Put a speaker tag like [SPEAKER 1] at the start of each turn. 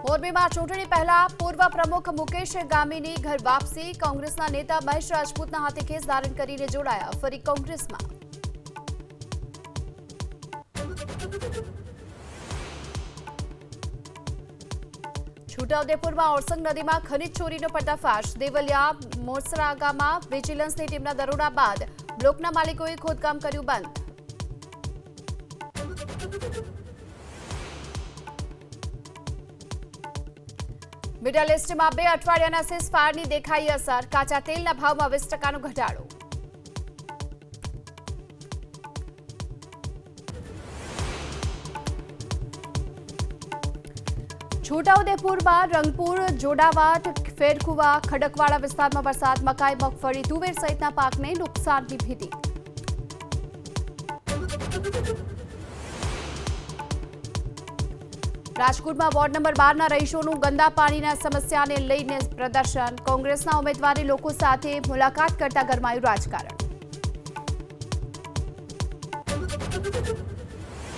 [SPEAKER 1] મોરબીમાં ચૂંટણી પહેલા પૂર્વ પ્રમુખ મુકેશ ગામીની ઘર વાપસી. કોંગ્રેસના નેતા મહેશ રાજપૂતના હાથે કેસ ધારણ કરીને જોડાયા ફરી કોંગ્રેસમાં. છોટાઉદેપુરમાં ઓરસંગ નદીમાં ખનીજ ચોરીનો પર્દાફાશ. દેવલિયા મોરસરા ગામમાં વિજિલન્સની ટીમના દરોડા બાદ બ્લોકના માલિકોએ ખોદકામ કર્યું બંધ. મિડલ ઈસ્ટમાં 2 અઠવાડિયાના સીઝફાયરની દેખાઈ અસર. કાચા તેલના ભાવમાં 20% ઘટાડો. છોટાઉદેપુરમાં રંગપુર, જોડાવાટ, ફેરકુવા, ખડકવાડા વિસ્તારમાં વરસાદ. મકાઈ, મગફળી, તુવેર સહિતના પાકને નુકસાનની ભીતિ. રાજકોટમાં વોર્ડ નંબર 12ના રહીશોનું ગંદા પાણીના સમસ્યાને લઈને પ્રદર્શન. કોંગ્રેસના ઉમેદવારે લોકો સાથે મુલાકાત કરતા ગરમાયું રાજકારણ.